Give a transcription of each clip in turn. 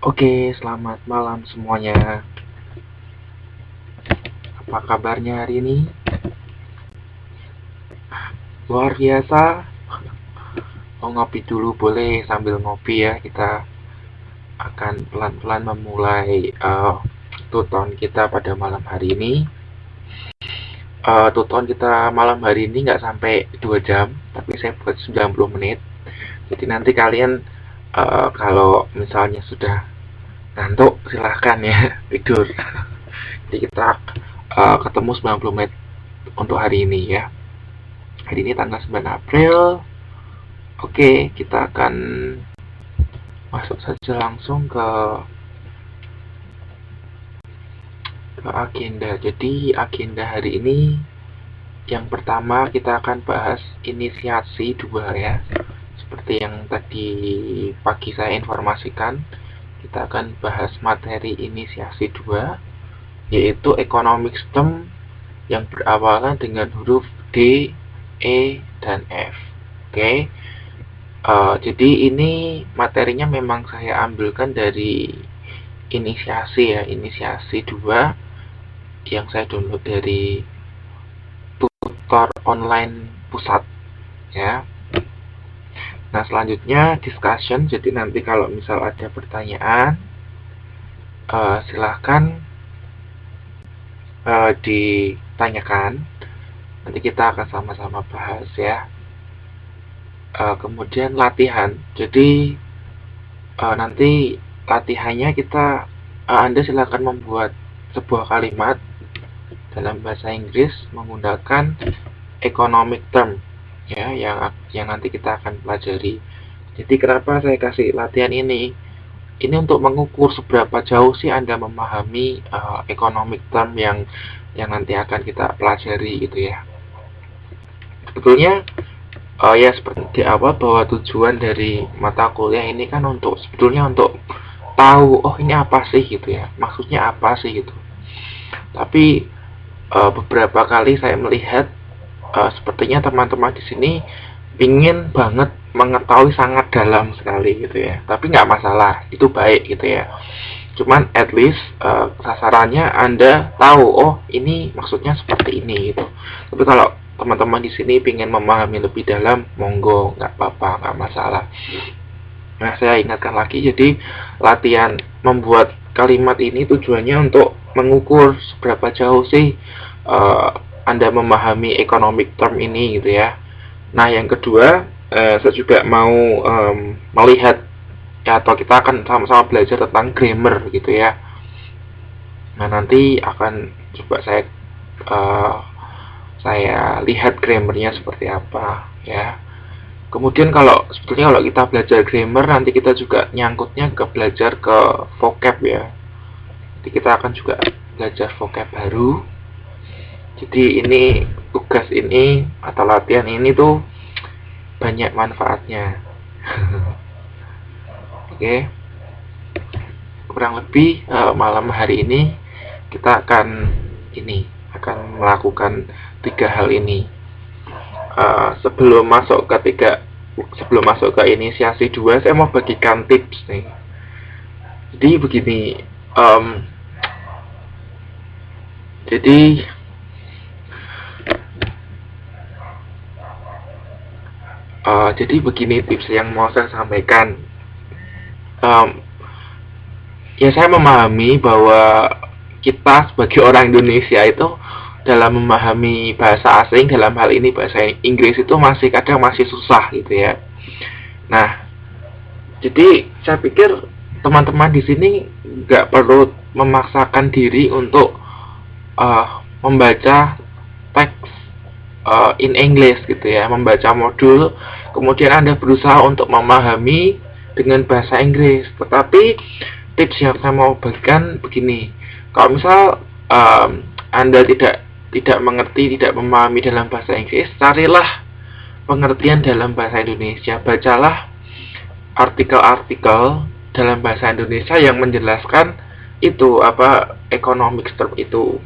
Oke, selamat malam semuanya. Apa kabarnya hari ini? Luar biasa. Mau ngopi dulu boleh sambil ngopi ya. Kita akan pelan-pelan memulai tuton kita pada malam hari ini. Tuton kita malam hari ini nggak sampai 2 jam, tapi saya buat 90 menit. Jadi nanti kalian kalau misalnya sudah ngantuk silahkan ya tidur. Jadi kita ketemu 90 menit untuk hari ini ya. Hari ini tanggal 9 April. Oke, kita akan masuk saja langsung ke agenda. Jadi agenda hari ini yang pertama kita akan bahas inisiasi 2 ya. Seperti yang tadi pagi saya informasikan, kita akan bahas materi inisiasi 2 yaitu economics term yang berawalan dengan huruf D, E, dan F. Oke. Jadi ini materinya memang saya ambilkan dari inisiasi ya, inisiasi 2 yang saya download dari tutor online pusat ya. Nah, selanjutnya discussion. Jadi nanti kalau misal ada pertanyaan silahkan ditanyakan. Nanti kita akan sama-sama bahas ya. Kemudian latihan. Jadi nanti latihannya Anda silakan membuat sebuah kalimat dalam bahasa Inggris menggunakan economic term ya yang nanti kita akan pelajari. Jadi kenapa saya kasih latihan ini? Ini untuk mengukur seberapa jauh sih Anda memahami economic term yang nanti akan kita pelajari gitu ya. Sebetulnya ya seperti di awal bahwa tujuan dari mata kuliah ini kan sebetulnya untuk tahu ini apa sih gitu ya, maksudnya apa sih gitu. Tapi beberapa kali saya melihat sepertinya teman-teman di sini ingin banget mengetahui sangat dalam sekali gitu ya. Tapi nggak masalah, itu baik gitu ya. Cuman at least sasarannya Anda tahu ini maksudnya seperti ini gitu. Tapi kalau teman-teman di sini ingin memahami lebih dalam, monggo, nggak apa-apa, nggak masalah. Nah, saya ingatkan lagi, jadi latihan membuat kalimat ini tujuannya untuk mengukur seberapa jauh sih Anda memahami economic term ini gitu ya. Nah, yang kedua, saya juga mau melihat ya, atau kita akan sama-sama belajar tentang grammar gitu ya. Nah, nanti akan coba saya lihat grammarnya seperti apa ya. Kemudian sebetulnya kalau kita belajar grammar, nanti kita juga nyangkutnya ke belajar ke vocab ya. Jadi kita akan juga belajar vocab baru. Jadi ini tugas ini atau latihan ini tuh banyak manfaatnya. Oke. Kurang lebih malam hari ini kita akan melakukan 3 hal ini. Sebelum masuk ke inisiasi 2, saya mau bagikan tips nih. Jadi begini, jadi begini tips yang mau saya sampaikan. Ya, saya memahami bahwa kita sebagai orang Indonesia itu dalam memahami bahasa asing, dalam hal ini bahasa Inggris itu kadang masih susah gitu ya. Nah, jadi saya pikir teman-teman di sini nggak perlu memaksakan diri untuk membaca teks in English gitu ya, membaca modul, kemudian Anda berusaha untuk memahami dengan bahasa Inggris. Tetapi tips yang saya mau bagikan begini, kalau misal Anda tidak mengerti, tidak memahami dalam bahasa Inggris, carilah pengertian dalam bahasa Indonesia. Bacalah artikel-artikel dalam bahasa Indonesia yang menjelaskan itu economic term itu.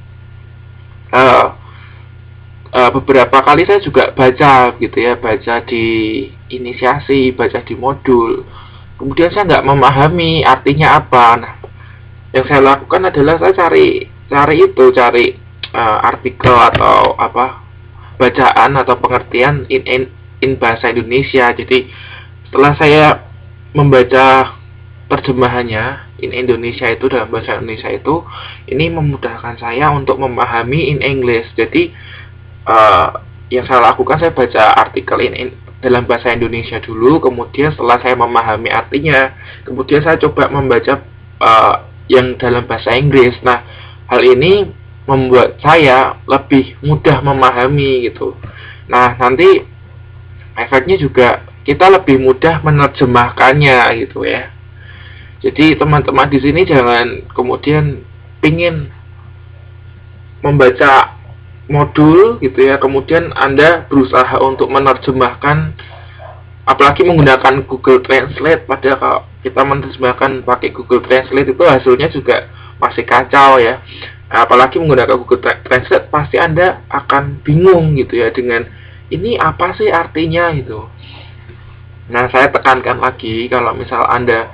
Beberapa kali saya juga baca gitu ya, baca di inisiasi, baca di modul, kemudian saya nggak memahami artinya apa. Nah, yang saya lakukan adalah saya cari artikel atau apa, bacaan atau pengertian in bahasa Indonesia. Jadi setelah saya membaca terjemahannya in Indonesia itu, dalam bahasa Indonesia itu, ini memudahkan saya untuk memahami in English. Jadi yang saya lakukan, saya baca artikel dalam bahasa Indonesia dulu, kemudian setelah saya memahami artinya, kemudian saya coba membaca yang dalam bahasa Inggris. Nah, hal ini membuat saya lebih mudah memahami gitu. Nah, nanti efeknya juga kita lebih mudah menerjemahkannya gitu ya. Jadi teman-teman di sini jangan kemudian pingin membaca modul gitu ya, kemudian Anda berusaha untuk menerjemahkan, apalagi menggunakan Google Translate. Padahal kalau kita menerjemahkan pakai Google Translate itu hasilnya juga masih kacau ya. Apalagi menggunakan Google Translate, pasti Anda akan bingung gitu ya dengan ini apa sih artinya gitu. Nah, saya tekankan lagi, kalau misal Anda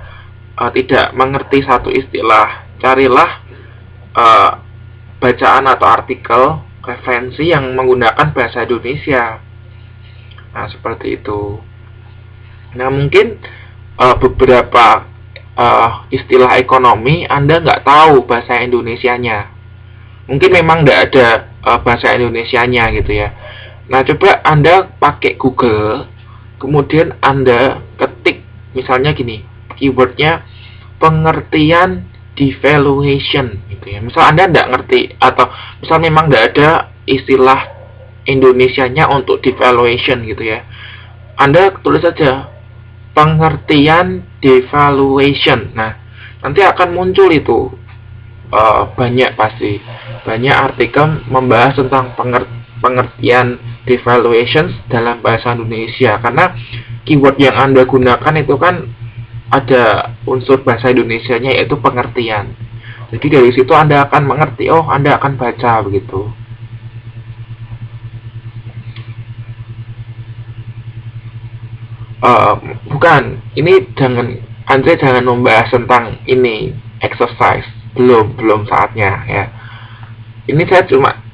tidak mengerti satu istilah, carilah bacaan atau artikel referensi yang menggunakan bahasa Indonesia. Nah, seperti itu. Nah, mungkin beberapa istilah ekonomi Anda nggak tahu bahasa Indonesianya. Mungkin memang nggak ada bahasa Indonesianya gitu ya. Nah, coba Anda pakai Google, kemudian Anda ketik misalnya gini, keywordnya pengertian devaluation gitu ya. Misal Anda nggak ngerti, atau misal memang nggak ada istilah Indonesianya untuk devaluation gitu ya, Anda tulis saja pengertian devaluation. Nah, nanti akan muncul itu banyak artikel membahas tentang pengertian devaluation dalam bahasa Indonesia, karena keyword yang Anda gunakan itu kan ada unsur bahasa Indonesianya, yaitu pengertian. Jadi dari situ Anda akan mengerti, oh Anda akan baca begitu. Bukan, ini Anda jangan membahas tentang ini exercise, belum saatnya ya. Ini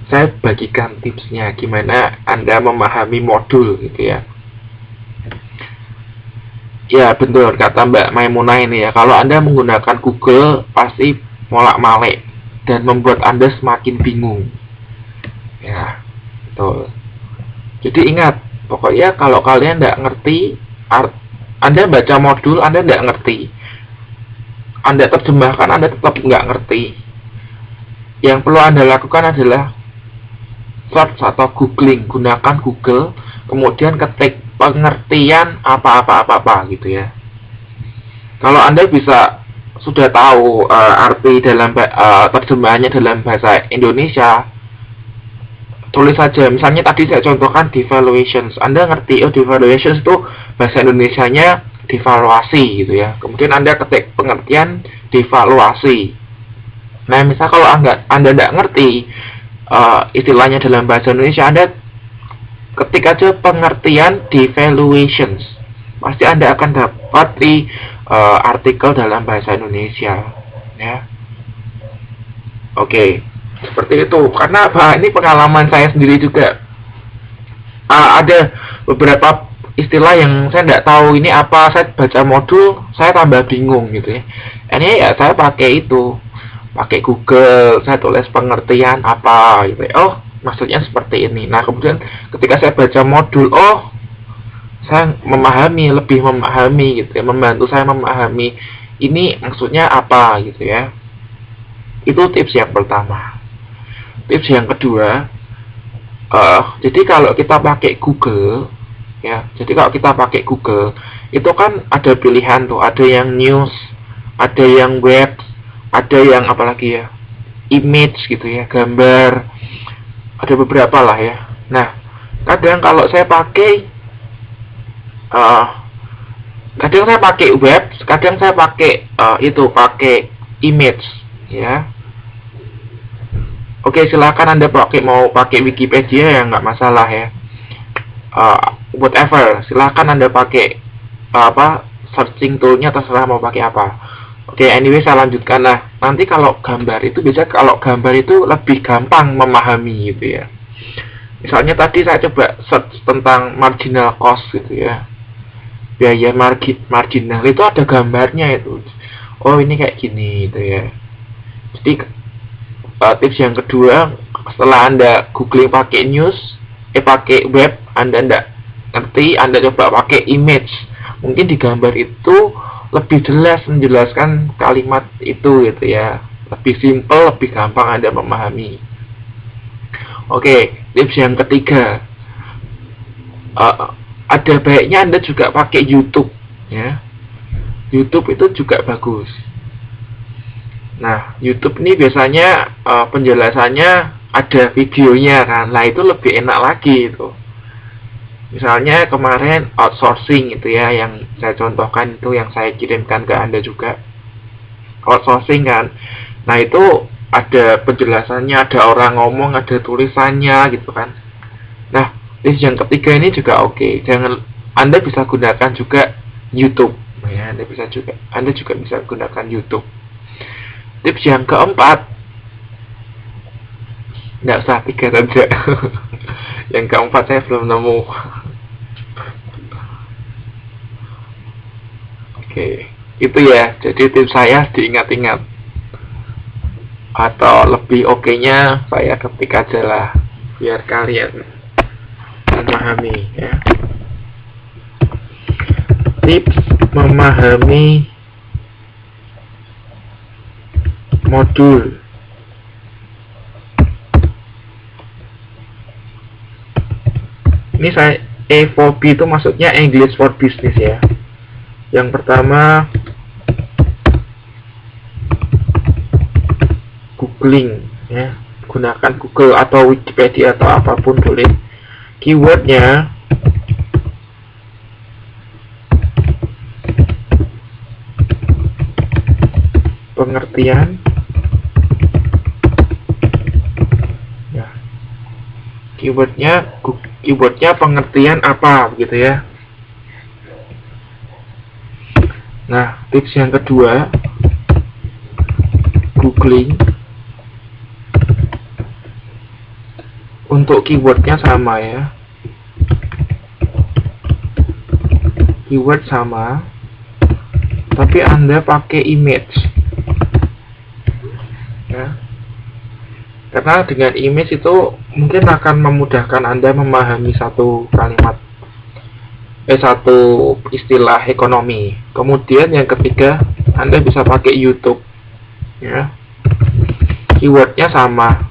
saya bagikan tipsnya gimana Anda memahami modul gitu ya. Ya betul kata Mbak Maimunah ini ya, kalau Anda menggunakan Google pasti molak-malik dan membuat Anda semakin bingung. Ya, betul. Jadi ingat, pokoknya kalau kalian tidak ngerti, Anda baca modul, Anda tidak ngerti, Anda terjemahkan, Anda tetap nggak ngerti. Yang perlu Anda lakukan adalah search atau googling, gunakan Google, kemudian ketik pengertian apa-apa gitu ya. Kalau Anda sudah tahu arti dalam terjemahannya dalam bahasa Indonesia, tulis saja. Misalnya tadi saya contohkan devaluations, Anda ngerti, oh devaluations itu bahasa Indonesianya devaluasi gitu ya. Kemudian Anda ketik pengertian devaluasi. Nah, misal kalau Anda tidak ngerti istilahnya dalam bahasa Indonesia, Anda ketik aja pengertian devaluations, pasti Anda akan dapat di artikel dalam bahasa Indonesia ya. Oke, seperti itu. Karena ini pengalaman saya sendiri juga. Ada beberapa istilah yang saya tidak tahu ini apa, saya baca modul saya tambah bingung gitu ya. Ini ya saya pakai Google, saya tulis pengertian apa gitu ya. Oh, maksudnya seperti ini. Nah, kemudian ketika saya baca modul, oh saya lebih memahami gitu ya, membantu saya memahami ini maksudnya apa gitu ya. Itu tips yang pertama. Tips yang kedua, jadi kalau kita pakai Google ya, itu kan ada pilihan tuh, ada yang news, ada yang web, ada yang apalagi ya, image gitu ya, gambar, ada beberapa lah ya. Nah, kadang kalau saya pakai web, kadang saya pakai image ya. Oke, silakan Anda mau pakai Wikipedia ya, nggak masalah ya. Whatever, silakan Anda pakai searching toolnya terserah mau pakai apa. Oke, anyway saya lanjutkan. Nah, nanti kalau gambar itu lebih gampang memahami gitu ya. Misalnya tadi saya coba search tentang marginal cost gitu ya, biaya marginal itu ada gambarnya itu. Oh ini kayak gini gitu ya. Jadi tips yang kedua, setelah Anda googling pakai pakai web, Anda nggak ngerti, Anda coba pakai image. Mungkin di gambar itu lebih jelas menjelaskan kalimat itu gitu ya. Lebih simple, lebih gampang Anda memahami. Oke, tips yang ketiga, ada baiknya Anda juga pakai YouTube ya. YouTube itu juga bagus. Nah, YouTube ini biasanya penjelasannya ada videonya kan. Nah, itu lebih enak lagi itu. Misalnya kemarin outsourcing itu ya, yang saya contohkan itu, yang saya kirimkan ke Anda juga. Outsourcing kan. Nah, itu ada penjelasannya, ada orang ngomong, ada tulisannya gitu kan. Nah, tips yang ketiga ini juga oke. Jangan, Anda bisa gunakan juga YouTube ya. Anda juga bisa gunakan YouTube. Tips yang keempat, nggak usah 3 saja. Yang keempat saya belum nemu. Oke, itu ya. Jadi tips saya diingat-ingat. Atau lebih oke-nya saya ketik aja lah, biar kalian memahami ya. Tips memahami modul. Ini saya E4B itu maksudnya English for Business ya. Yang pertama, googling ya, gunakan Google atau Wikipedia atau apapun boleh. Keywordnya pengertian ya, keywordnya pengertian apa begitu ya. Nah, tips yang kedua, googling. Untuk keywordnya sama ya, keyword sama, tapi Anda pakai image ya. Karena dengan image itu mungkin akan memudahkan Anda memahami satu kalimat, satu istilah ekonomi. Kemudian yang ketiga, Anda bisa pakai YouTube ya. Keywordnya sama.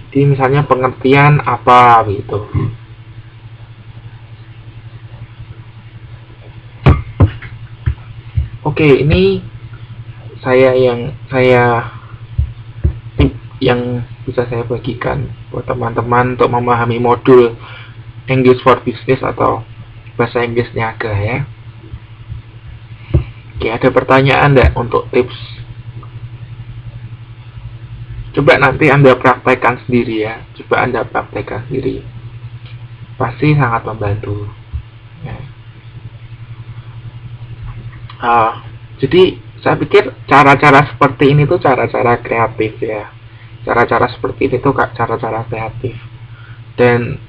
Jadi misalnya pengertian apa gitu. Oke, ini yang bisa saya bagikan buat teman-teman untuk memahami modul English for Business atau bahasa Inggris Niaga ya. Oke, ada pertanyaan enggak untuk tips? Coba nanti Anda praktekkan sendiri ya. Pasti sangat membantu ya. Jadi saya pikir cara-cara seperti ini tuh cara-cara kreatif ya. Cara-cara seperti ini tuh cara-cara kreatif. Dan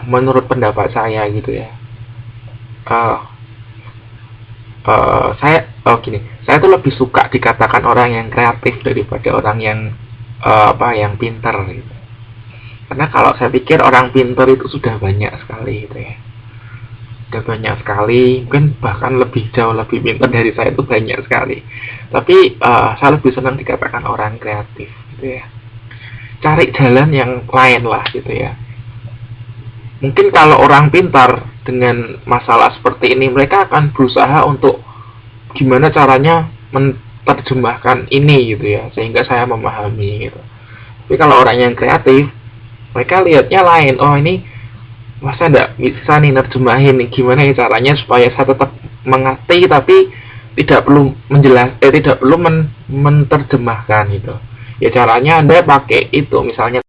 menurut pendapat saya gitu ya, saya tuh lebih suka dikatakan orang yang kreatif daripada orang yang yang pintar gitu. Karena kalau saya pikir orang pintar itu sudah banyak sekali gitu ya. Mungkin bahkan jauh lebih pintar dari saya itu banyak sekali. Tapi saya lebih senang dikatakan orang kreatif gitu ya. Cari jalan yang lain lah gitu ya. Mungkin kalau orang pintar dengan masalah seperti ini, mereka akan berusaha untuk gimana caranya menerjemahkan ini gitu ya, sehingga saya memahami gitu. Tapi kalau orang yang kreatif, mereka lihatnya lain. Oh ini masa enggak bisa nih nerjemahin nih, gimana ya caranya supaya saya tetap mengerti tapi tidak perlu menerjemahkan gitu. Ya caranya Anda pakai itu, misalnya